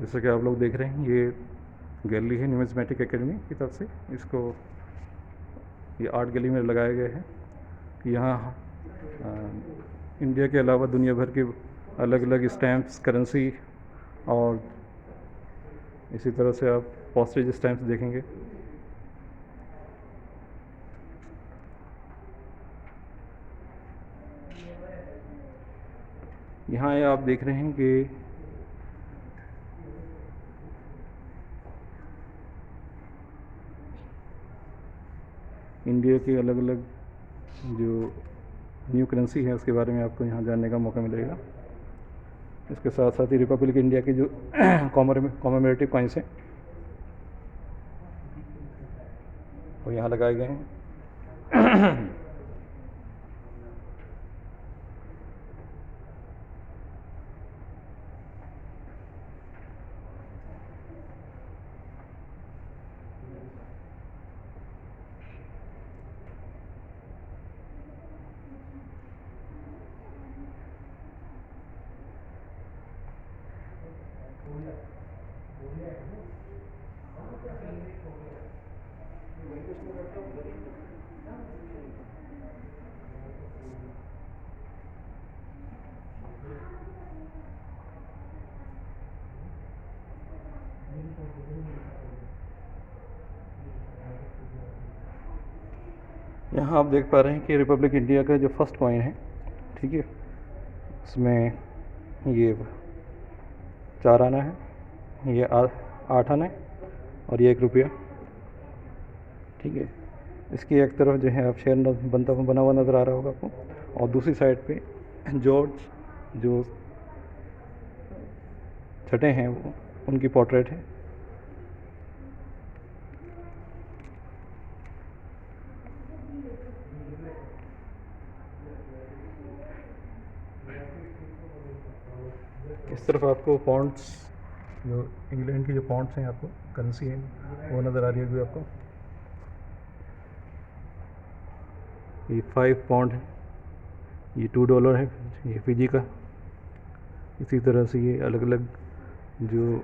जैसा कि आप लोग देख रहे हैं, ये गैलरी है न्यूमिज्मेटिक एकेडमी की तरफ से। इसको ये आर्ट गैलरी में लगाया गया है। यहाँ इंडिया के अलावा दुनिया भर के अलग अलग स्टैम्प्स, करेंसी और इसी तरह से आप पॉस्टेज स्टैम्प्स देखेंगे। यहाँ ये आप देख रहे हैं कि इंडिया के अलग अलग जो न्यू करेंसी है उसके बारे में आपको यहाँ जानने का मौका मिलेगा। इसके साथ साथ ही रिपब्लिक इंडिया के जो कॉमेमोरेटिव कॉइन्स हैं वो यहाँ लगाए गए हैं। यहाँ आप देख पा रहे हैं कि रिपब्लिक इंडिया का जो फर्स्ट कॉइन है, ठीक है, इसमें ये 4 आना है, ये 8 आना है और ये 1 रुपया, ठीक है। इसकी एक तरफ जो है आप शेर बना हुआ नज़र आ रहा होगा आपको, और दूसरी साइड पे जॉर्ज जो छठे हैं वो उनकी पोर्ट्रेट है। इस तरफ आपको पॉन्ड्स, जो इंग्लैंड की जो पॉन्ड्स हैं, आपको करेंसी है वो नज़र आ रही होगी आपको। ये 5 पॉन्ड है, ये $2 है, ये फिजी का। इसी तरह से ये अलग अलग जो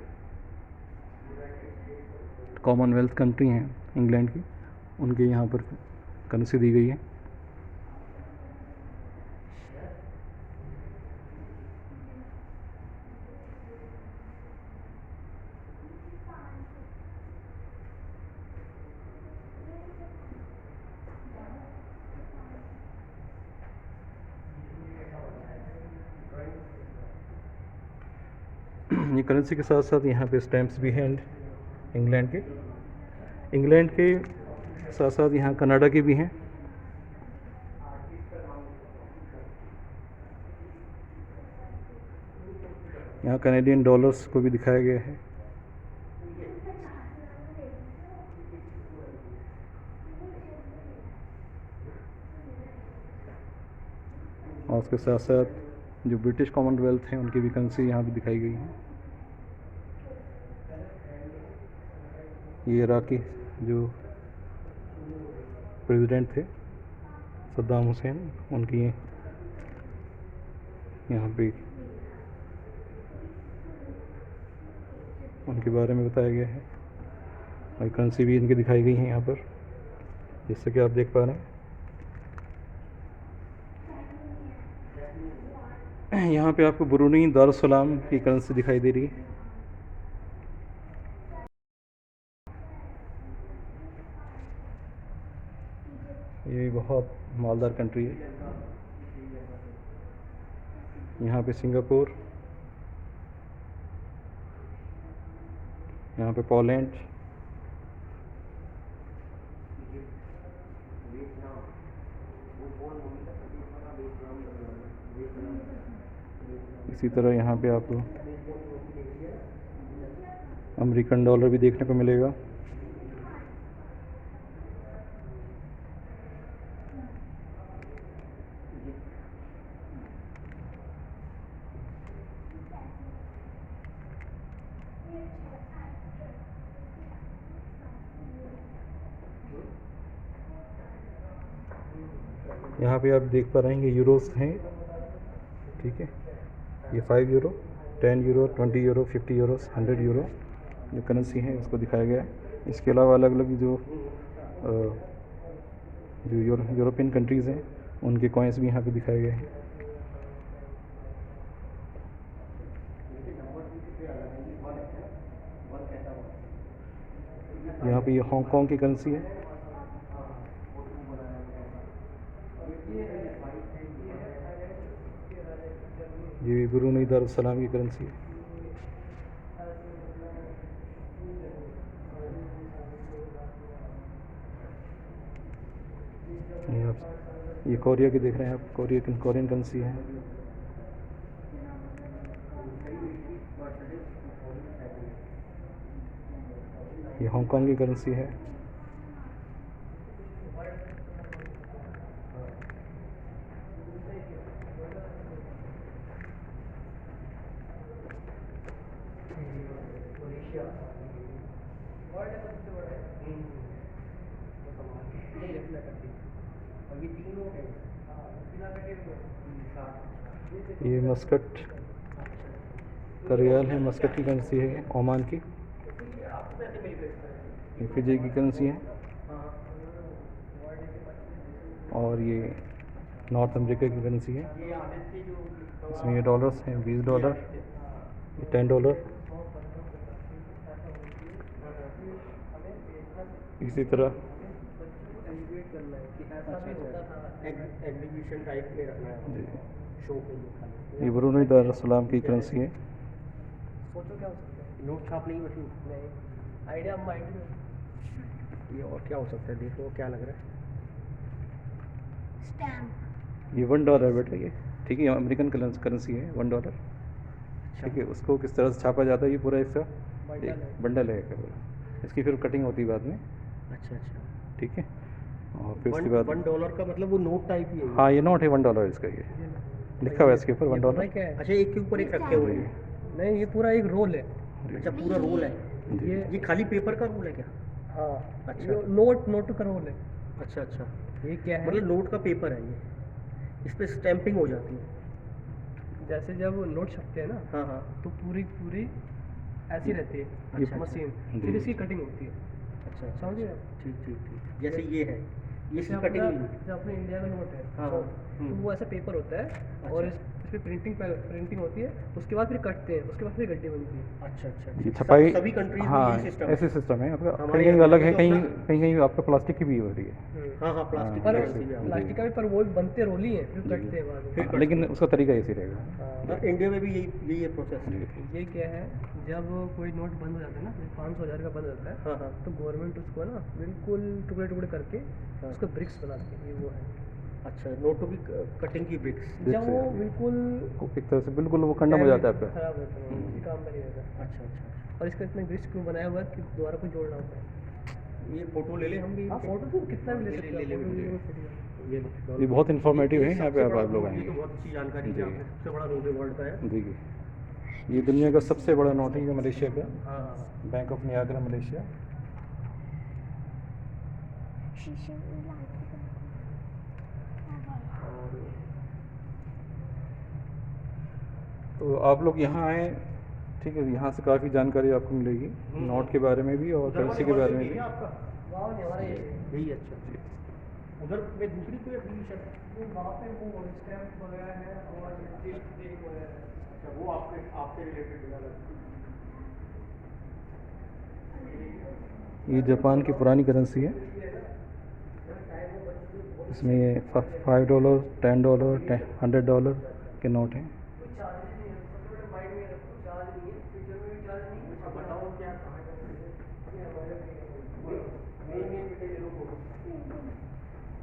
कॉमनवेल्थ कंट्री हैं इंग्लैंड की, उनके यहाँ पर करेंसी दी गई है। ये करेंसी के साथ साथ यहाँ पे स्टैम्प्स भी हैं इंग्लैंड के साथ साथ यहाँ कनाडा की भी हैं। यहाँ कैनेडियन डॉलर्स को भी दिखाया गया है। और उसके साथ साथ जो ब्रिटिश कॉमनवेल्थ हैं उनकी भी करेंसी यहाँ भी दिखाई गई है। ये इराकी जो प्रेसिडेंट थे सद्दाम हुसैन, उनकी यहाँ पे उनके बारे में बताया गया है, और करेंसी भी इनकी दिखाई गई है यहाँ पर, जैसे कि आप देख पा रहे हैं। यहाँ पे आपको ब्रूनी दारुस्सलाम की करेंसी दिखाई दे रही है। ये बहुत मालदार कंट्री है। यहाँ पे सिंगापुर, यहाँ पे पोलैंड, इसी तरह यहाँ पे आपको अमेरिकन डॉलर भी देखने को मिलेगा। यहाँ पे आप देख पा रहे हैं यूरोस हैं, ठीक है, ये 5 euro 10 euro, 20 euro, 50 euro, 100 euro जो करेंसी है उसको दिखाया गया है। इसके अलावा अलग अलग जो यूरोपियन कंट्रीज़ हैं उनके कॉइन्स भी यहाँ पे दिखाए गए हैं। यहाँ पे ये हांगकांग की करेंसी है। ये ब्रूनई दारुस्सलाम की करेंसी है। ये कोरिया की देख रहे हैं आप, कोरियन करेंसी है। ये हांगकांग की करेंसी है। ये मस्कट का रियाल है, मस्कट की करेंसी है, ओमान की। ये फिजी की करेंसी है। और ये नॉर्थ अमेरिका की करेंसी है। इसमें ये डॉलर्स हैं, 20 डॉलर, 10 डॉलर। इसी तरह एग्जीबिशन टाइप में रखना है जी, शो के लिए। ये ब्रूनई दारुस्सलाम की करेंसी है। सोचो क्या हो सकता है, नोट छापने की मशीन नहीं, आइडिया माइंड में। ये और क्या हो सकता है, देखो क्या लग रहा है। स्टैम्प। ये $1 बेटा, ये ठीक है, अमेरिकन करेंसी है, $1। ठीक है, उसको किस तरह से छापा जाता है, ये पूरा इसका एक बंडल है केवल। इसकी फिर कटिंग होती है बाद में। अच्छा अच्छा, ठीक है, और फिर उसके बाद $1 का मतलब वो नोट टाइप ही है। हाँ, ये नोट है $1 इसका, ये लिखा हुआ है इसके ऊपर $1। क्या है? अच्छा, एक के ऊपर एक रखे हुए हैं। नहीं, ये पूरा एक रोल है। अच्छा, पूरा रोल है। जी। ये खाली पेपर का रोल है क्या? हाँ। अच्छा, नोट का रोल है। अच्छा अच्छा, ये क्या है, मतलब नोट का पेपर है ये, इस पे स्टैंपिंग हो जाती है। जैसे जब नोट छपते हैं ना, हाँ हाँ, तो पूरी ऐसी रहती है अच्छा, मशीन, जी। फिर इसकी कटिंग होती है। अच्छा अच्छा, समझिए? ठीक ठीक ठीक। जैसे ये है, ये इसकी जैसे कटिंग अपना नहीं है। जो अपने इंडिया का नोट है, हाँ, तो हम्म। वो ऐसा पेपर होता है और इस पे प्रिंटिंग होती है, उसके बाद फिर कटते हैं, उसके बाद फिर गड्डी बनती है। अच्छा अच्छा, ये अच्छा। छपाई, सभी कंट्रीज में हाँ, यही सिस्टम ऐसे सिस्टम है आपका। हमारे कहीं कहीं यहाँ अलग पे है, तो कहीं अपना- कहीं कहीं आपका प्लास्टिक की भी हो रही है। हाँ हाँ, प्लास्टिक हाँ, की पर करेंसी भी आती प्लास्टिक का भी, पर वो बनते रोल ही है, फिर जी। कटते हैं बाद में। फिर हाँ, लेकिन उसका तरीका ऐसे रहेगा। है। हाँ, इंडिया में भी यही है प्रोसेस। जी। ये क्या है, जब कोई नोट बंद हो जाता है ना, 500 1000 का बंद हो जाता है, हाँ हाँ, तो गवर्नमेंट उसको ना बिल्कुल टुकड़े टुकड़े करके हाँ। उसको ब्रिक्स बनाती है, ये वो है। अच्छा, नोटों की कटिंग की ब्रिक्स। जब वो बिल्कुल एक तरह से बिल्कुल वो कंडम हो जाता है आपका। खराब रहता है, वो काम का नहीं रहता। अच्छा अच्छा अच्छा, और इसका इतना ब्रिक्स क्यों बनाया हुआ है कि दोबारा कोई जोड़ना होता है। ये फोटो ले ले हम भी। हाँ, फोटो तो कितना भी ले ले सकते ले हो, ले फोटो ले। Video photo. ये लो। ये बहुत इन्फॉर्मेटिव है, यहाँ पे सबसे बड़ा आप लोग नोट, ये आएंगे। तो बहुत अच्छी जानकारी दी जी। आपने। सबसे बड़ा नोट है वर्ल्ड का है। जी, ये दुनिया का सबसे बड़ा नोट है, ये मलेशिया का, हाँ हाँ, बैंक ऑफ नियाग्रा मलेशिया। शीशे में लाइट की तरह। और तो आप लोग यहाँ आएँ, ठीक है, यहाँ से काफ़ी जानकारी आपको मिलेगी, नोट के बारे में भी और करेंसी के बारे में भी। आपका वहाँ नहीं, हमारा ये यही अच्छा। उधर में दूसरी कोई एग्जीबिशन, वहाँ पे वो स्टैम्प वगैरह है और टेप वगैरह है। अच्छा, वो आपसे रिलेटेड है। ये जापान की पुरानी करेंसी है। इसमें ये $5, $10, $100 के नोट हैं।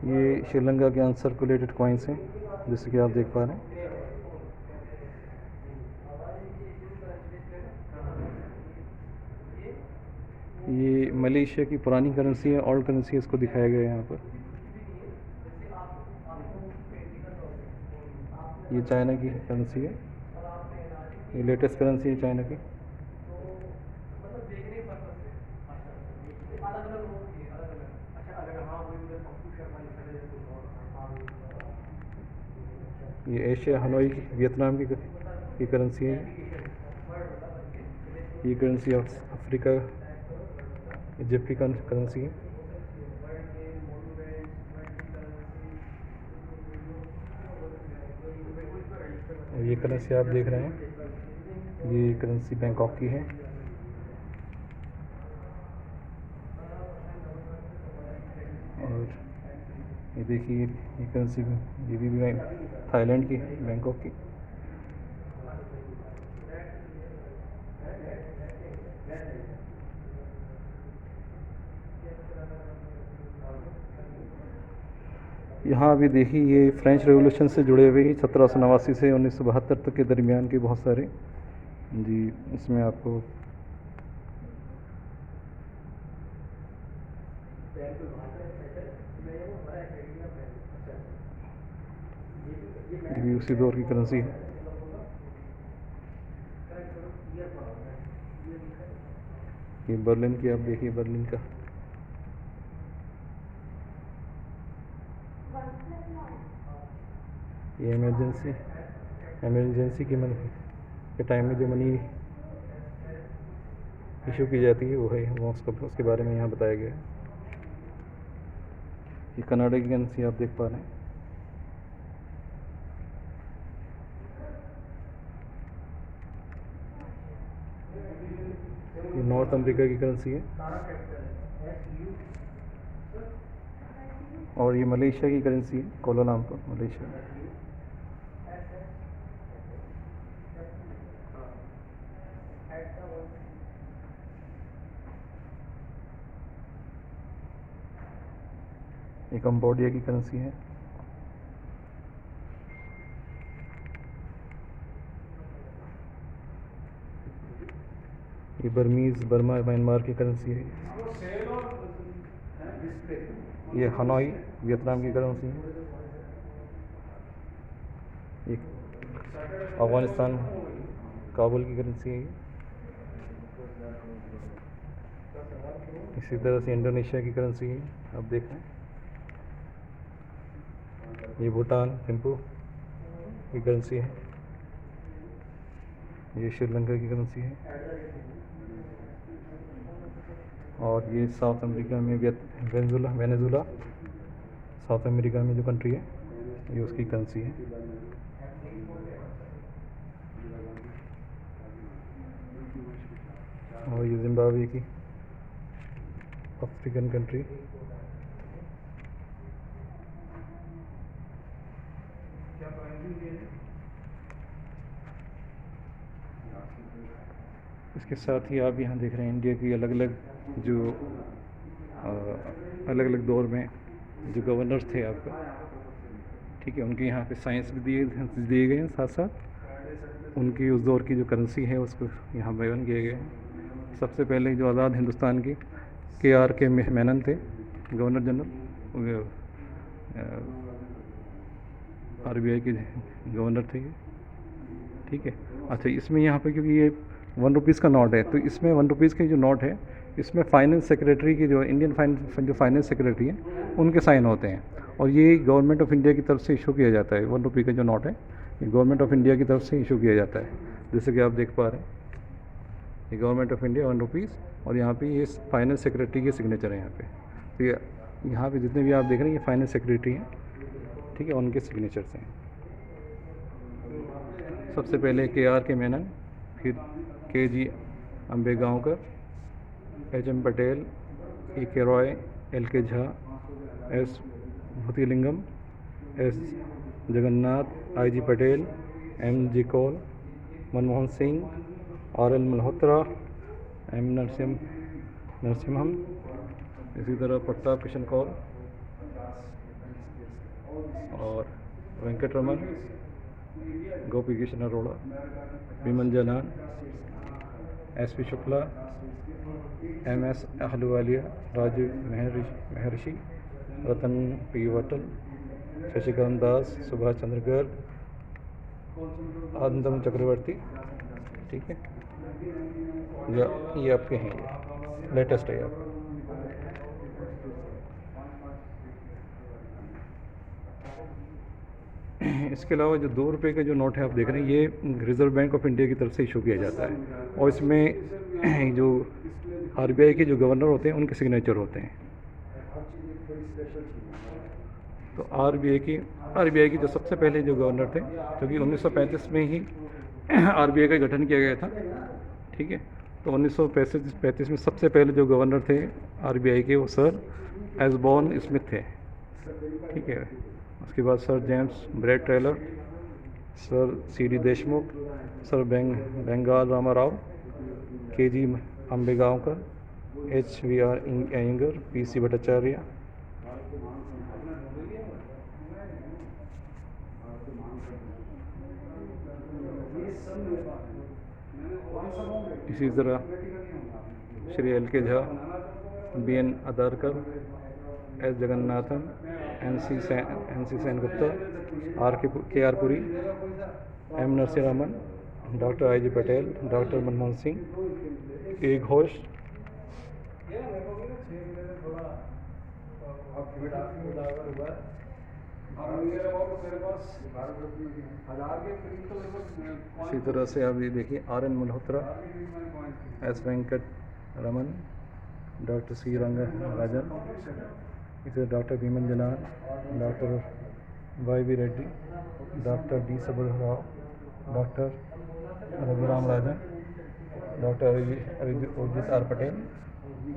ये श्रीलंका के अनसर्कुलेटेड कॉइन्स हैं, जैसे कि आप देख पा रहे हैं। ये मलेशिया की पुरानी करेंसी है, ओल्ड करेंसी, इसको दिखाया गया है यहाँ पर। ये चाइना की करेंसी है, ये लेटेस्ट करेंसी है चाइना की। ये एशिया हनोई वियतनाम की करेंसी है। ये करेंसी अफ्रीका इजिप्ट की करेंसी है। और ये करेंसी आप देख रहे हैं, ये करेंसी बैंकॉक की है। और ये देखिए, ये करेंसी ये भी थाईलैंड की है, बैंकॉक की। यहाँ अभी देखिए, ये फ्रेंच रेवोल्यूशन से जुड़े हुए ही 1789 से 1972 तक के दरमियान के बहुत सारे जी इसमें आपको ये भी उसी दौर की करेंसी है। ये बर्लिन की आप देखिए, बर्लिन का ये इमरजेंसी की मनी के टाइम में जो मनी इशू की जाती है वो है, वो उसके बारे में यहाँ बताया गया है। ये कनाडा की करेंसी आप देख पा रहे हैं। ये नॉर्थ अमेरिका की करेंसी है। और ये मलेशिया की करेंसी है, कोलालमपुर मलेशिया। ये कंबोडिया की करेंसी है। ये बर्मा म्यांमार की करेंसी है। ये हनोई वियतनाम की करेंसी है। ये अफगानिस्तान काबुल की करेंसी है। इसी तरह से इंडोनेशिया की करेंसी है, आप देख रहे हैं। ये भूटान थिम्पू की करेंसी है। ये श्रीलंका की करेंसी है। और ये साउथ अमेरिका में वेनेजुला साउथ अमेरिका में जो कंट्री है, ये उसकी करेंसी है। और ये जिम्बाब्वे की अफ्रीकन कंट्री। इसके साथ ही आप यहाँ देख रहे हैं इंडिया की अलग अलग दौर में जो गवर्नर्स थे आपका, ठीक है, उनके यहाँ पे साइंस भी दिए गए हैं, साथ साथ उनकी उस दौर की जो करेंसी है उसको यहाँ बयान किए गए हैं। सबसे पहले जो आज़ाद हिंदुस्तान की के मेनन थे, गवर्नर जनरल, RBI के गवर्नर थे, ठीक है। अच्छा, इसमें यहाँ पे क्योंकि ये 1 रुपीज़ का नोट है, तो इसमें 1 रुपीज़ के जो नोट है, इसमें फाइनेंस सेक्रेटरी की, जो इंडियन जो फाइनेंस सेक्रेटरी हैं, उनके साइन होते हैं। और ये गवर्नमेंट ऑफ इंडिया की तरफ से इशू किया जाता है। 1 रुपये का जो नोट है, ये गवर्नमेंट ऑफ इंडिया की तरफ से इशू किया जाता है। जैसे कि आप देख पा रहे हैं, ये गवर्नमेंट ऑफ इंडिया 1 रुपीज़, और यहाँ पे ये फाइनेंस सेक्रेटरी के सिग्नेचर है यहाँ पे। तो ये यहाँ पे जितने भी आप देख रहे हैं, ये फाइनेंस सेक्रेटरी हैं, ठीक है, उनके सिग्नेचर्स हैं। सबसे पहले के मेनन, फिर KG अम्बेगांवकर, HM Patel, EK Roy, LK Jha, S भूतिलिंगम, S Jagannath, IG Patel, MG Kaul, Manmohan Singh, RL Malhotra, M Narasimham, इसी तरह प्रताप किशन कौल और वेंकटरमन, गोपी कृष्ण अरोड़ा, विमल जालान, SP शुक्ला, MS अहलुवालिया, राजीव महर्षि, रतन P वटल, शशिकांत दास, सुभाष चंद्र गर्ग, आनंदम चक्रवर्ती, ठीक है। ये आपके हैं, ये लेटेस्ट है आप। इसके अलावा जो 2 रुपये का जो नोट है आप देख रहे हैं, ये रिज़र्व बैंक ऑफ इंडिया की तरफ से इशू किया जाता है। और इसमें जो आरबीआई के जो गवर्नर होते हैं उनके सिग्नेचर होते हैं। तो आरबीआई की जो सबसे पहले जो गवर्नर थे, क्योंकि 1935 में ही आरबीआई का गठन किया गया था, ठीक है। तो 1935 में सबसे पहले जो गवर्नर थे आरबीआई के वो सर एस्बॉर्न स्मिथ थे, ठीक है। उसके बाद sir James bread Taylor, sir CD Deshmukh, sir Bengal Rama Rao, KG अंबेगांवकर, HVR Iyengar, PC Bhattacharya. इसी तरह Shri LK Jha, BN अदारकर, S Jagannathan, NC Sengupta, KR Puri, M Narasimha, doctor IG Patel, doctor Manmohan Singh, A Ghosh, इसी तरह से आप ये देखिए RN Malhotra, S Venkat Raman, doctor C Rangarajan, इसे doctor भीमन जनार, doctor YV Reddy, doctor D सबरराव, doctor Raghuram Rajan, doctor Arijit R Patel,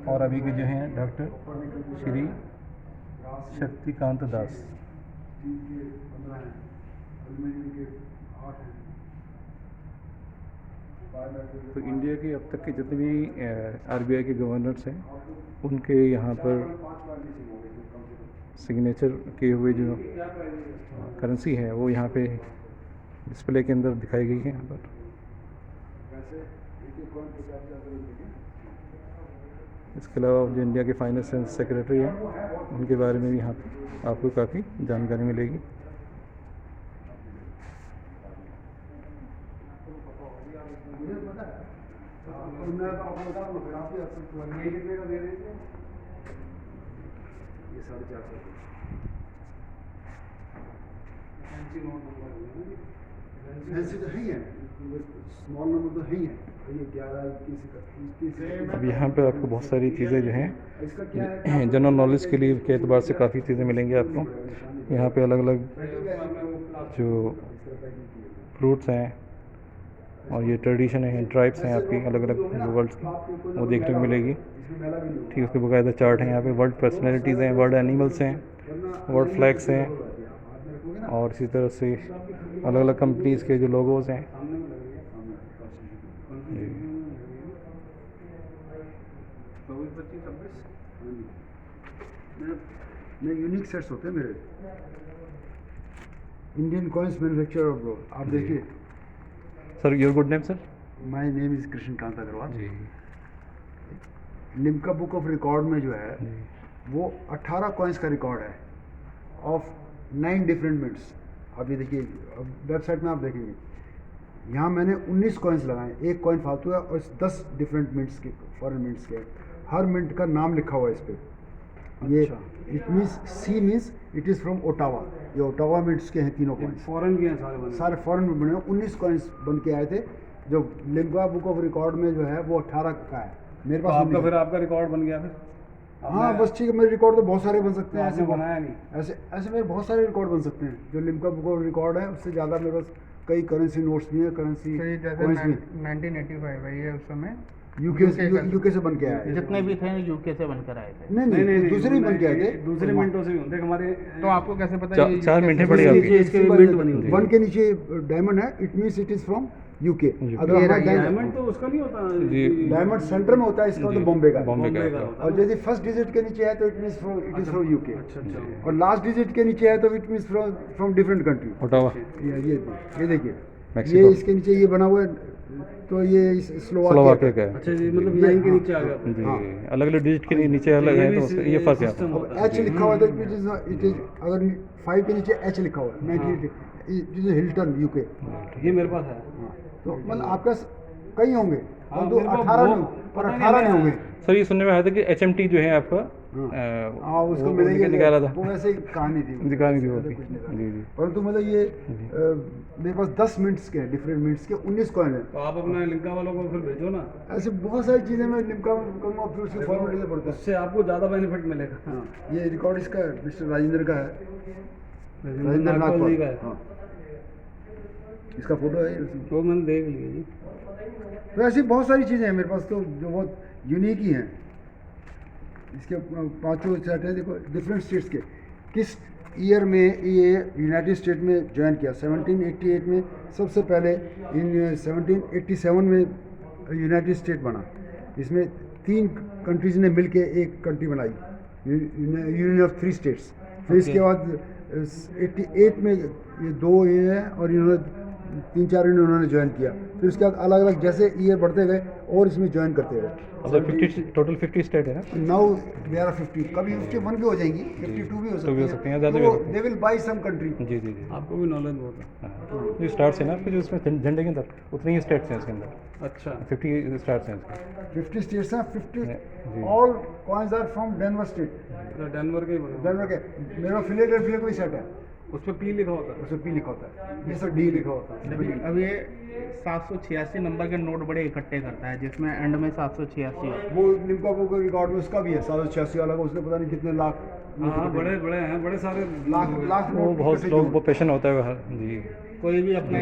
और अभी के जो हैं डॉक्टर श्री शक्तिकांत दास। तो इंडिया के अब तक के जितने भी आरबीआई के गवर्नर्स हैं उनके यहाँ पर सिग्नेचर किए हुए जो करेंसी है वो यहाँ पे डिस्प्ले के अंदर दिखाई गई है। यहाँ पर इसके अलावा जो इंडिया के फाइनेंस सेक्रेटरी हैं उनके बारे में भी यहाँ पे आपको काफ़ी जानकारी मिलेगी। फैंसी तो है ही है, स्मॉल नंबर तो है ही है। ये 11, 21, अब यहाँ पे आपको बहुत सारी चीज़ें जो हैं जनरल नॉलेज के लिए के एतबार से काफ़ी चीज़ें मिलेंगी आपको। यहाँ पे अलग अलग जो फ्रूट्स हैं और ये ट्रेडिशन है, ट्राइब्स हैं आपकी अलग अलग जो वर्ल्ड की, वो देखने को मिलेगी। ठीक है, उसके बाकायदा चार्ट हैं यहाँ पे, वर्ल्ड पर्सनैलिटीज़ हैं, वर्ल्ड एनिमल्स हैं, वर्ल्ड फ्लैग्स हैं, और इसी तरह से अलग अलग कंपनीज़ के जो लोगोज़ हैं। मैं यूनिक सेट्स होते हैं मेरे इंडियन कॉइन्स मैन्युफैक्चरर ब्रो। आप देखिए sir, your good name sir? My name is Krishnakant Agarwal. जी। लिम्का बुक ऑफ रिकॉर्ड में जो है वो 18 कॉइन्स का रिकॉर्ड है ऑफ 9 डिफरेंट मिंट्स। अब ये देखिए, वेबसाइट में आप देखेंगे यहाँ मैंने 19 कॉइन्स लगाए, एक कॉइन फालतू है और 10 डिफरेंट मिंट्स के, फॉरेन मिंट्स के। हर मिंट का नाम लिखा हुआ है इस पर। ये it means C means it is from Ottawa. ये ओटावा मिंट्स के हैं तीनों कॉइन्स, फॉरेन के हैं सारे फॉरेन में बने हुए। 19 कॉइन्स बन के आए थे। जो लिम्का बुक ऑफ रिकॉर्ड में जो है वो 18 का है मेरे पास। आपका फिर आपका रिकॉर्ड बन गया फिर? हाँ बस ठीक है, मेरे रिकॉर्ड तो बहुत सारे बन सकते हैं। ऐसे बनाया नहीं? ऐसे मेरे बहुत सारे रिकॉर्ड बन सकते हैं। जो लिम्का बुक ऑफ रिकॉर्ड है उससे ज़्यादा मेरे पास कई करेंसी नोट्स भी हैं, करेंसी कॉइन्स भी। 1985 है ये, उस समय यूके से बन के आया है। जितने भी थे यूके से बनकर आए थे। नहीं, दूसरे ही बन के आए थे। दूसरे मिनटों से भी होते हैं हमारे। तो आपको कैसे पता ये 4 मिनटें पड़ी नीचे आपकी। इसके मिनट बनी होती है। वन के नीचे डायमंड है, it means it is from UK. अगर ये हमारा डायमंड तो उसका नहीं होता जी। डायमंड सेंटर में होता है, इसका मतलब बॉम्बे का है। बॉम्बे का होता है। है। और यदि फर्स्ट डिजिट के नीचे है तो it means it is from UK. अच्छा। और लास्ट डिजिट के नीचे है तो it means from different country. Ottawa, ये देखिए, मैक्सिको। ये इसके नीचे ये बना हुआ है तो ये स्लोवाकिया का है। अच्छा जी, मतलब 9 के नीचे आ गया। जी, हाँ। अलग अलग डिजिट के नीचे अलग है, तो ये फ़र्क है। अब एच लिखा हुआ है, इट इज अगर 5 के नीचे एच लिखा हुआ है, 98 इट इज हिल्टन यूके। ये मेरे पास है। तो मतलब आपके पास कई होंगे हाँ, और दो मेरे पास 18 वो- नहीं, और पता नहीं 18 नहीं मैं- होंगे। सर, ये सुनने में आया था कि HMT जो है आपका हाँ उसको वो मिलेगी निकाला था वो वैसे ही कहानी थी दिखानी थी वो ऐसे भी। कुछ नहीं था। जी जी परंतु मतलब ये मेरे पास 10 मिनट्स के डिफरेंट मिनट्स के 19 कॉइन है। तो आप अपना लिंका वालों को फिर भेजो ना, ऐसे बहुत सारी चीज़ें मैं लिमका करूँगा फिर उसकी फॉर्मेट से पड़ता है। उससे आपको ज़्यादा बेनिफिट मिलेगा। हाँ ये रिकॉर्ड इसका है, मिस्टर राजेंद्र का है, राजेंद्र राजेंद्र नागपाल जी नागपाल। का है। हाँ इसका फोटो है इसमें। तो मैंने देख लिया जी। तो ऐसी बहुत सारी चीज़ें हैं मेरे पास तो जो बहुत यूनिक ही हैं। इसके पांचों सेट है, देखो डिफरेंट स्टेट्स के किस ईयर में ये यूनाइटेड स्टेट में ज्वाइन किया। 1788 में सबसे पहले, इन 1787 में यूनाइटेड स्टेट बना। इसमें 3 कंट्रीज़ ने मिलके एक कंट्री बनाई, यूनियन ऑफ 3 स्टेट्स। फिर इसके बाद 88 में ये 2 ये हैं और इन्होंने 3-4 इन्होंने ज्वाइन किया। फिर उसके बाद अलग अलग जैसे ईयर बढ़ते गए और इसमें ज्वाइन करते गए। मतलब 50 टोटल 50 स्टेट है ना। नाउ दे आर 50, कभी 51 भी हो जाएंगी, 52 भी हो तो भी हो सकती हैं, ज़्यादा भी तो हो सकती they will by some country. जी जी जी। आपको भी नॉलेज बहुत है। हाँ। जो स्टार्स है ना आपके जो इसमें झंडे के अंदर उतने ही स्टेट्स हैं इसके अंदर, अच्छा 50 स्टार्स हैं इसके। 50 स्टेट्स हैं, 50 जी। All coins are from Denver state. तो डेनवर के ही बने। डेनवर के मेरा फिलेडेल्फिया का भी सेट है, उस पर पी लिखा होता है, उसमें पी लिखा होता है, ये सब डी लिखा होता है। लेकिन अब ये 786 नंबर के नोट बड़े इकट्ठे करता है, जिसमें एंड में 786 है। वो लिम्पोपो के रिकॉर्ड में उसका भी है 786 वाला का, उसने पता नहीं कितने लाख हाँ बड़े बड़े हैं, बड़े सारे लाख वो नोट बहुत इकट्ठे लोग किए। वो पेशन होता है जी, कोई भी अपने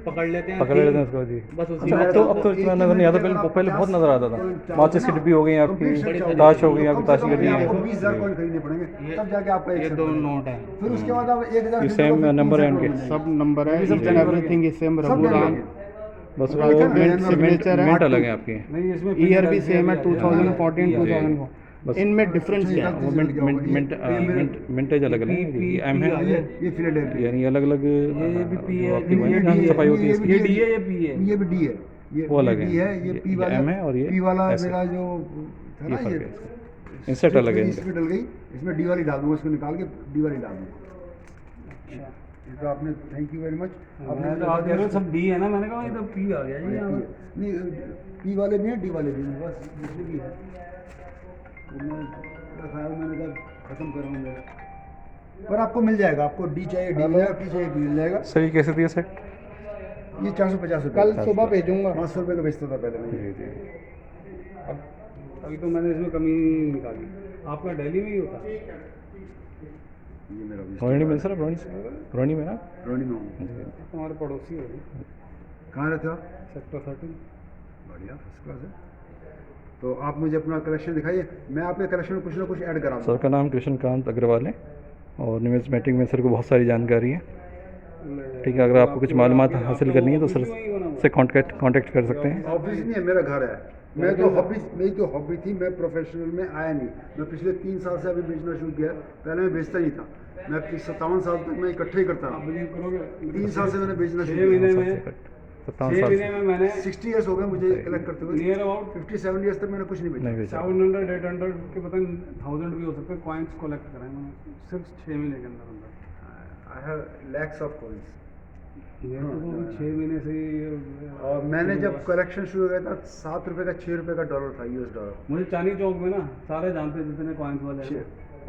पकड़ लेते हैं, पकड़ लेते हैं उसको जी। बस उसी अच्छा, अब तो इतना नजर नहीं आता, पहले बहुत नजर आता था। माचिस की डिब्बी हो गई आपकी, ताश हो गई आपकी, ताश की गड्डी आपको है 20,000 कॉइन खरीदने पड़ेंगे तब जाके आपका ये एक 2 सेट बनेगा। नोट है, फिर उसके बाद आप 1000 ये सेम नंबर है इनके। सब नंबर है, each and everything is same. सब रघुराम नंबर बस वो वो देखा ना, मिंट signature है। मिंट अलग है आपकी। नहीं इसमें ईयर भी सेम है, 2014 जी। 2004। बस इनमें डिफरेंस क्या है? वो मिंटेज अलग अलग है, ये एम है ये फिलाडेल्फिया, यानी अलग अलग ये भी पी है, आपकी ये जहाँ डी छपाई होती है है, इसकी। ये डी है, ये पी है। ये भी डी है, ये वो अलग डी है। है, ये ये पी वाला M है और ये पी वाला S है। मेरा जो था ये ना फर्क ये है इसका। इंसर्ट अलग है इसमें डल गई, इसमें डी वाली डाल दूंगा, इसको निकाल के डी वाली डाल दूंगा। ये तो आपने थैंक यू वेरी मच। मैंने तो आप कह रहे हो सब डी है ना, मैंने कहा ये तो पी आ गया जी यहाँ पे। नहीं पी वाले नहीं है, डी वाले भी नहीं, बस दूसरे भी है। तो मैं रखाया हूँ, मैंने कहा खत्म कर रहा हूँ मेरा। पर आपको मिल जाएगा, आपको डी चाहिए डी मिलेगा, पी चाहिए पी मिल जाएगा। सही कैसे दिया सेट? ये 450 रुपये, कल सुबह भेजूंगा। 500 रुपये का बेचता था पहले मैं। जी जी। अभी तो मैंने इसमें कमी निकाली। आपका दिल्ली में ही होता है? ये मेरा रोहिणी में सर, रोहिणी में ना। रोनी में हूँ। हमारे पड़ोसी हो कहाँ रहते हो आप? सेक्टर 13। बढ़िया, फर्स्ट क्लास है। तो आप मुझे अपना कलेक्शन दिखाइए, मैं आपके कलेक्शन में कुछ ना कुछ ऐड करा सर का नाम कृष्णकांत अग्रवाल है और न्यूमिज्मेटिक में सर को बहुत सारी जानकारी है। ठीक है, अगर आपको कुछ मालूमात हासिल करनी है तो सर से कांटेक्ट कर सकते हैं। ऑफिस नहीं है, मेरा घर है। मैं तो हॉबी, मेरी तो हॉबी थी, मैं प्रोफेशनल में आया नहीं। मैं पिछले 3 साल से अभी बेचना शुरू किया, पहले मैं बेचता ही था। मैं 57 साल तक मैं इकट्ठे ही करता आप रहा। बिलीव करोगे 3 साल से मैंने बेचना 6 शुरू महीने किया। में 57 6 साल महीने से में मैंने 60 ईयर्स हो गए मुझे कलेक्ट करते हुए। नियर अबाउट 57 ईयर्स तक मैंने कुछ नहीं बेचा। नहीं बेचा। 700 800 के पता नहीं 1000 भी हो सकते हैं कॉइन्स कलेक्ट कराए मैंने सिर्फ 6 महीने के अंदर अंदर। I have lakhs of coins. ये तो 6 महीने से ही, और मैंने जब कलेक्शन शुरू किया था 7 रुपये का 6 रुपये का डॉलर था, US डॉलर। मुझे चांदनी चौक में ना सारे जानते हैं जितने कॉइन्स वाले छः। हैं,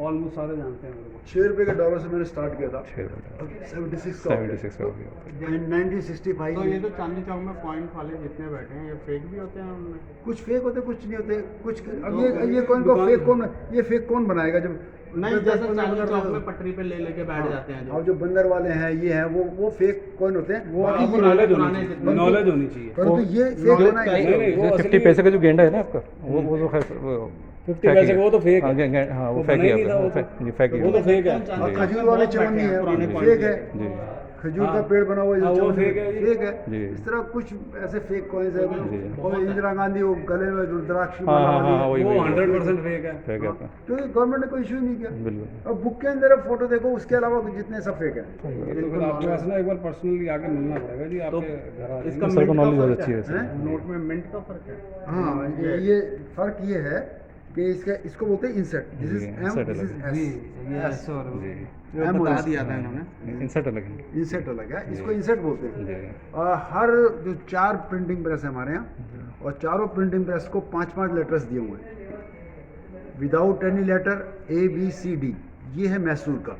ऑलमोस्ट सारे जानते हैं मेरे को। 6 रुपये के डॉलर से मैंने स्टार्ट किया था। 76 का 76 का हो गया। 1965 तो ये जो चांदनी चौक में पॉइंट वाले जितने बैठे हैं, ये फेक भी होते हैं उनमें? कुछ फेक होते, कुछ नहीं होते, कुछ अब ये कौन को फेक कौन, ये फेक कौन बनाएगा? जब नहीं, जैसे चांदनी चौक में पटरी पे ले लेके बैठ जाते हैं अब जो बंदर वाले हैं ये हैं, वो फेक कॉइन होते हैं। वो बाकी आपको ये- नॉलेज होनी पुराने चाहिए, जितने- नॉलेज होनी चाहिए। परंतु ये फेक knowledge बनाएगा। चाहिए। नहीं, वो 50 असली- पैसे का जो गेंडा है ना आपका, वो तो खैर 50 पैसे का वो तो फेक है। हाँ वो वो फेक बना ही ही नहीं है था, वो आपका, तो- ये फेक ही वो तो है फेक है। और खजूर वाले चवन्नी है, पुराने वो point फेक है। जी खजूर का हाँ। पेड़ बना हुआ है जो हाँ, वो चवन्नी फेक है जी। फेक है। जी। इस तरह कुछ ऐसे फेक कॉइन्स है। जी। और इंदिरा गांधी वो गले में रुद्राक्ष हाँ माला हाँ वाली हाँ है। वही वो वही 100% फेक है। फेक है आपका, क्योंकि गवर्नमेंट ने कोई इशू नहीं किया। बिल्कुल। अब बुक के अंदर फोटो देखो, उसके अलावा जितने सब फेक है। ये तो फिर आपके पास ना एक बार पर्सनली आके मिलना पड़ेगा जी, आपके घर आ इसका जाएंगे। सर को मिंट का नॉलेज बहुत फर्क अच्छी है है? वैसे। नोट में मिंट का फर्क है? हाँ, ये फर्क ये है कि इसको बोलते हैं insert. This is G, M, insert this is अलग एस। ये ऐसे हो रहा है। जी ये M बता और S। दिया था इन्होंने। इंसर्ट अलग है। इंसर्ट अलग है, इसको इंसर्ट बोलते हैं। जी और हर जो 4 प्रिंटिंग प्रेस है हमारे यहाँ, और चारों प्रिंटिंग प्रेस को 5-5 लेटर्स दिए हुए हैं। विदाउट एनी लेटर ABCD, ये है मैसूर का।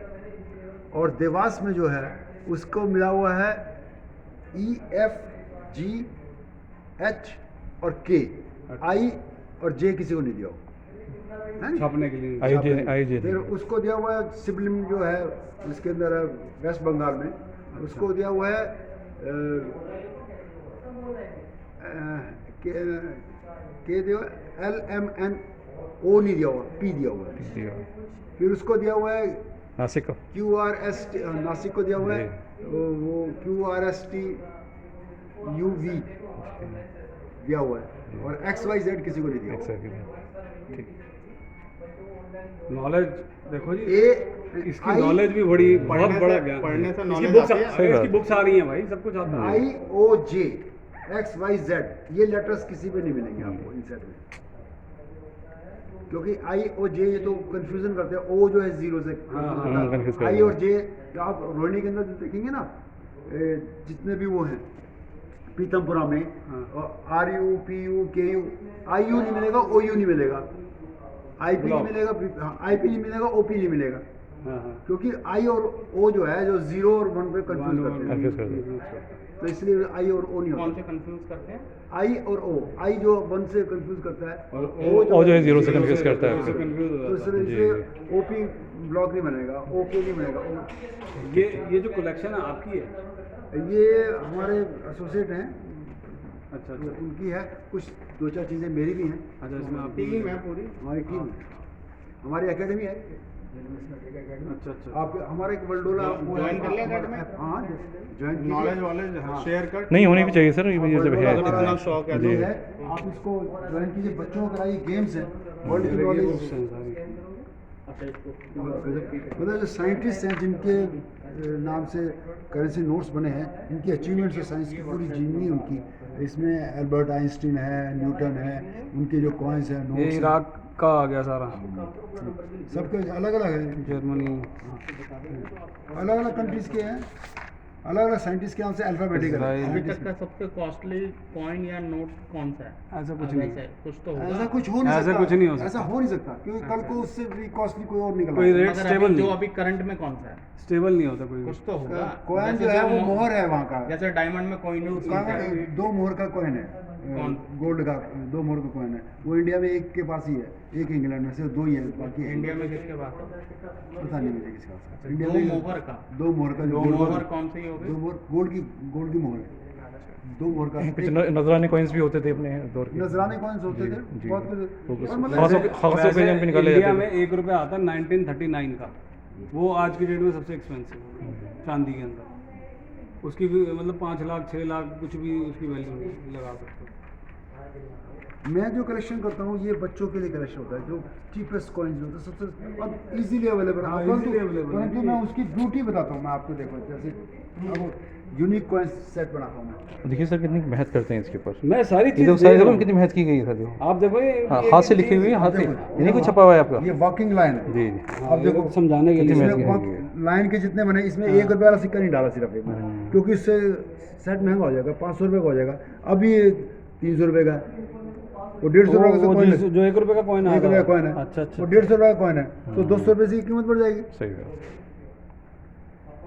और देवास में जो है उसको मिला हुआ है EFGH और K, I और J किसी को नहीं दिया हुआ है। छापने के लिए IJ फिर उसको दिया हुआ है सिबलिम जो है इसके अंदर है वेस्ट बंगाल में, उसको दिया हुआ है के दिया हुआ है LMNO नहीं दिया हुआ, P दिया हुआ है। फिर उसको दिया हुआ है नासिक का QRST, नासिक को दिया हुआ है वो QRST UV दिया हुआ है, और XYZ किसी को नहीं दिया हुआ। ठीक। नॉलेज देखो जी, इसकी I- नॉलेज भी बड़ी बहुत बड़ा ज्ञान पढ़ने से इसकी knowledge बुक्स आती है। सही बात। इसकी बुक्स आ रही हैं भाई, सब कुछ आता है। IOJ XYZ ये लेटर्स किसी पे नहीं मिलेंगे आपको इन सेट में, क्योंकि IOJ ये तो कंफ्यूजन करते हैं। O जो है जीरो से confuse कर I देते और J, आप रोहिणी के अंदर जो देखेंगे ना जितने भी वो हैं पीतमपुरा में, RU PU KU, IU नहीं मिलेगा, OU नहीं मिलेगा, IP नहीं मिलेगा, IP नहीं मिलेगा, OP नहीं मिलेगा, हाँ हाँ, क्योंकि I और O जो है जो 0 और 1 पे कंफ्यूज करते हैं, Confuse कर देते तो इसलिए I और O नहीं कौन होता। से कंफ्यूज करते हैं? I और O, I जो 1 से कंफ्यूज करता है, और O जो है 0 से confuse करता है। उससे confuse हो तो जाता है। इसलिए OP ब्लॉक नहीं बनेगा, OK नहीं बनेगा। ये जो कलेक्शन है आपकी है? ये हमारे एसोसिएट हैं, अच्छा तो अच्छा उनकी है, कुछ 2-4 चीज़ें मेरी भी हैं, अच्छा, इसमें आप टीम है पूरी। हमारी टीम, हमारी एकेडमी है। अच्छा अच्छा आप हमारा एक वर्ल्डोला ज्वाइन कर लिया academy? हाँ ज्वाइन नॉलेज वॉलेज शेयर कर नहीं होनी भी चाहिए सर, ये जब है इतना शौक है जी। तो। है, आप इसको ज्वाइन कीजिए। बच्चों को कराइए, गेम्स है, वर्ल्ड की नॉलेज। मतलब जो साइंटिस्ट हैं जिनके नाम से करेंसी नोट्स बने हैं, इनकी अचीवमेंट्स है, साइंस की पूरी जीवनी उनकी इसमें, एल्बर्ट आइंस्टीन है, न्यूटन है, उनके जो कॉइन्स हैं, ये नोट्स हैं, इराक का आ गया सारा, सबके अलग अलग है, जर्मनी, अलग अलग कंट्रीज के हैं, अलग अलग साइंटिस्ट के नाम से अल्फाबेटिकल अभी है। तक का सबसे कॉस्टली कॉइन या नोट कौन सा है? ऐसा कुछ वैसे नहीं, कुछ तो ऐसा होगा। कुछ हो नहीं ऐसा सकता, कुछ नहीं हो सकता। ऐसा हो नहीं सकता, क्योंकि कल को उससे भी कॉस्टली कोई और निकल कोई आएगा। रेट मगर स्टेबल अभी जो नहीं, अभी करंट में कौन सा है? स्टेबल नहीं होता कोई कुछ तो होगा। कॉइन जो जैसे है वो जो मोहर है वहाँ का, जैसे डायमंड में कॉइन यूज उसका करते हैं। 2 मोहर का कॉइन है, कौन? गोल्ड का 2 मोहर का कॉइन है, वो इंडिया में एक के पास ही है, एक इंग्लैंड में, सिर्फ 2 ही है, बाकी है इंडिया में किसके पास है? पता नहीं मुझे किसका पास है। इंडिया दो में मोहर का। 2 मोहर का जो दो गोल्ड मोहर का- कौन सी हो 2 गई? मोहर गोल्ड की मोहर है, 2 मोहर का कुछ नजराने कॉइन्स भी होते थे अपने दौर के। नजराने कॉइन्स होते थे, जी। बहुत कुछ, और खास मतलब खास ओकेजन पे निकाले इंडिया जाते में थे। 1 रुपया आता है 1939 का, वो आज की डेट में सबसे एक्सपेंसिव चांदी के अंदर, उसकी भी मतलब 5 लाख 6 लाख कुछ भी उसकी वैल्यू लगा सकते हो। मैं जो कलेक्शन करता हूँ ये बच्चों के लिए कलेक्शन होता है, जो चीपेस्ट कॉइन्स होते हैं, सबसे अब इजीली अवेलेबल हाँ, है, परंतु easily available है। परंतु मैं उसकी ब्यूटी बताता हूँ। मैं आपको देखो, जैसे अब यूनिक कॉइन्स सेट बनाता हूँ मैं, देखिए सर कितनी मेहनत करते हैं इसके ऊपर, मैं सारी ये चीज़ तो सारी जगह कितनी मेहनत की गई है सर, देखो आप देखो ये हाँ, ये हाथ से चीज़- लिखी हुई है, हाथ से, देखो, ये नहीं कुछ छपा हुआ है आपका। ये वॉकिंग लाइन है। जी जी अब देखो ये समझाने के लिए कितनी इसमें महंगी है लाइन के जितने बने, इसमें 1 रुपये वाला सिक्का नहीं डाला सिर्फ एक मैंने, क्योंकि इससे सेट महंगा हो जाएगा, 500 रुपये का हो जाएगा। अभी ये 300 रुपये का, वो 150 रुपये का वो कॉइन है, जो 1 रुपये का कॉइन 1 रुपये का कॉइन है, अच्छा अच्छा, वो 150 रुपये का कॉइन है, तो 200 रुपये से कीमत बढ़ जाएगी। सही बात।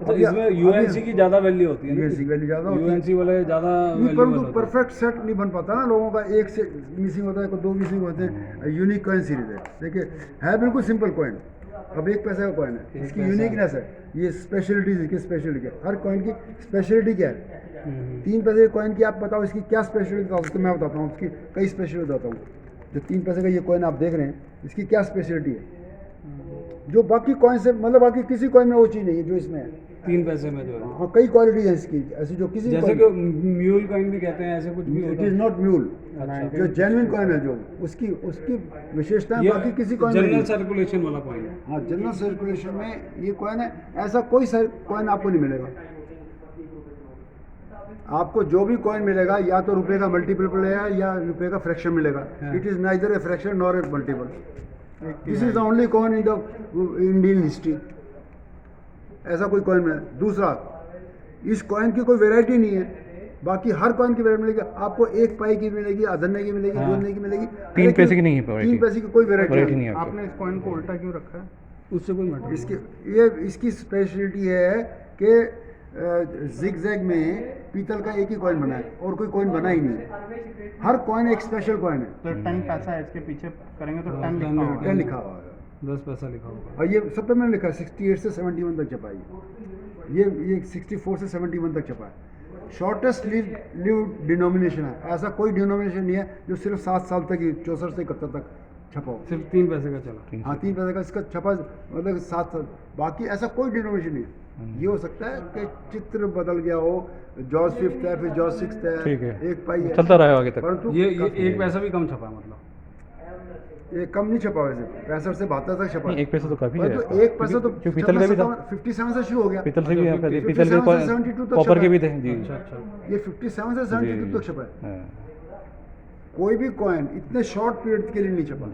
अच्छा अभी- इसमें अभी- यूएनसी की ज़्यादा वैल्यू होती है ना? यूएनसी वैल्यू ज़्यादा होती है, यूएनसी वाले ज़्यादा नहीं, वैल्यूएबल परंतु होते हैं। परफेक्ट सेट नहीं बन पाता ना, लोगों का एक से मिसिंग होता है, 2 मिसिंग होते हैं। यूनिक कॉइन सीरीज है, देखिए है बिल्कुल सिंपल कॉइन, अब 1 पैसे का कॉइन है, इसकी यूनिकनेस है, ये स्पेशलिटी, इसकी स्पेशलिटी क्या है, हर कॉइन की स्पेशलिटी क्या है। 3 पैसे के कॉइन की आप बताओ इसकी क्या स्पेशलिटी बताओ, तो मैं बताता हूँ उसकी कई स्पेशलिटी बताता हूँ। जो 3 पैसे का ये कॉइन आप देख रहे हैं, इसकी क्या स्पेशलिटी है, जो बाकी कॉइन से, मतलब बाकी किसी कॉइन में वो चीज़ नहीं है जो इसमें है। 3 पैसे में जो है, हाँ, कई क्वालिटी है इसकी, ऐसी जो किसी जैसे कि म्यूल कॉइन भी कहते हैं, ऐसे कुछ भी इट होता इज है। नॉट म्यूल, जो जेन्युइन कॉइन है, जो उसकी विशेषता है, बाकी किसी कॉइन में जनरल नहीं। सर्कुलेशन वाला कॉइन है। हाँ, जनरल सर्कुलेशन में ये कॉइन है, ऐसा कोई कॉइन आपको नहीं मिलेगा। आपको जो भी कॉइन मिलेगा या तो रुपए का मल्टीपल मिलेगा या रुपए का फ्रैक्शन मिलेगा। It is neither a fraction nor a multiple. This is the only coin in the Indian history, ऐसा कोई कॉइन मिला। दूसरा, इस कॉइन की कोई वेराइटी नहीं है, बाकी हर कॉइन की वैरायटी मिलेगी आपको। 1 पाई की मिलेगी, आधन्ने की मिलेगी, 2 आने की मिलेगी। 3 पैसे की नहीं है variety। 3 पैसे की कोई वैरायटी वैरायटी नहीं है आपके। आपने इस कॉइन को उल्टा क्यों रखा है? उससे कोई मैटर इसके इसकी स्पेशलिटी है कि जिग-जैग में पीतल का एक ही कॉइन बना है और कोई कॉइन बना ही नहीं है। हर कॉइन एक स्पेशल कॉइन है। तो 10 पैसा है, इसके पीछे करेंगे तो 10 10 लिखा होगा। 10 लिखा हुआ है 10 पैसा लिखा होगा। और ये सब पे मैंने लिखा है 68 से 71 तक छपा है। ये 64 से 71 तक छपा है। शॉर्टेस्ट लिव डिनोमिनेशन है। ऐसा कोई डिनोमिनेशन नहीं है जो सिर्फ 7 साल तक ही 64 से 71 तक छपा हो। सिर्फ 3 पैसे का चला। हाँ 3 पैसे का इसका छपा मतलब 7 साल। बाकी ऐसा कोई डिनोमिनेशन नहीं है। ये हो सकता है कि चित्र बदल गया हो, जॉर्ज 5th है फिर जॉर्ज 6th है, ठीक है। 1 पाई है, चलता रहेगा आगे तक। परंतु ये 1 पैसा भी कम छपा है मतलब। ये कम नहीं छपा वैसे 65 से 72 तक छपा। नहीं, 1 पैसा तो काफ़ी है। परंतु 1 पैसा तो क्योंकि पीतल का भी था। 57 से शुरू हो गया। पीतल से भी यहाँ पे 57 पीतल से के 72 तक कॉपर छपा के भी है। थे जी। ये 57 से 72 तक छपा है। हाँ, कोई भी कॉइन इतने शॉर्ट पीरियड के लिए नहीं छपा।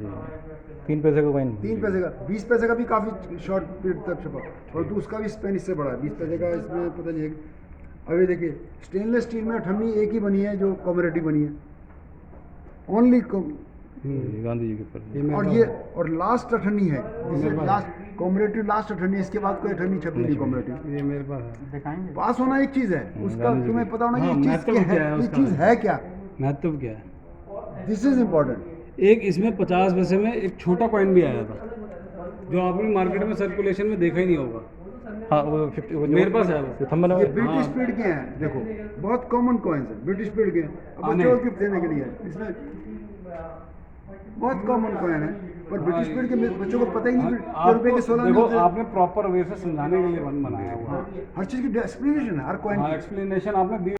3 पैसे का कॉइन। 3 पैसे का 20 पैसे का भी काफ़ी शॉर्ट पीरियड तक छपा और तो उसका भी स्पेन इससे बड़ा है। 20 पैसे का इसमें पता नहीं है। अभी देखिए स्टेनलेस स्टील में अठन्नी एक ही बनी है जो कॉमोडिटी बनी है ओनली। गांधी जी के ऊपर। और ये और लास्ट अठन्नी है जिसे लास्ट कॉमोडिटी लास्ट अठन्नी है। इसके बाद कोई अठन्नी छपी नहीं कॉमोडिटी। ये मेरे पास है। दिखाएंगे। पास होना एक चीज़ है, उसका गांधी जी तुम्हें की। पता होना कि हाँ, ये महत्व चीज़ क्या है ये उसका? चीज़ है क्या। महत्व क्या है? This is important. एक इसमें 50 पैसे में एक छोटा कॉइन भी आया था जो आपने मार्केट में सर्कुलेशन में देखा ही नहीं होगा। हाँ वो 50 वो जो- मेरे पास है वो। जो थंब बना हुआ ये है। ब्रिटिश पीरियड के हैं। देखो बहुत कॉमन कॉइन्स हैं ब्रिटिश पीरियड के। अब आने। बच्चों को गिफ्ट देने के लिए है। इसमें बहुत कॉमन कॉइन है पर ब्रिटिश पीरियड के बच्चों को पता ही नहीं कि रुपए के 16 देखो मिलते हैं। आपने प्रॉपर वे से समझाने के लिए बनाया हुआ है। हर चीज़ की एक्सप्लेनेशन है हर कॉइन हाँ की। एक्सप्लेनेशन आपने दी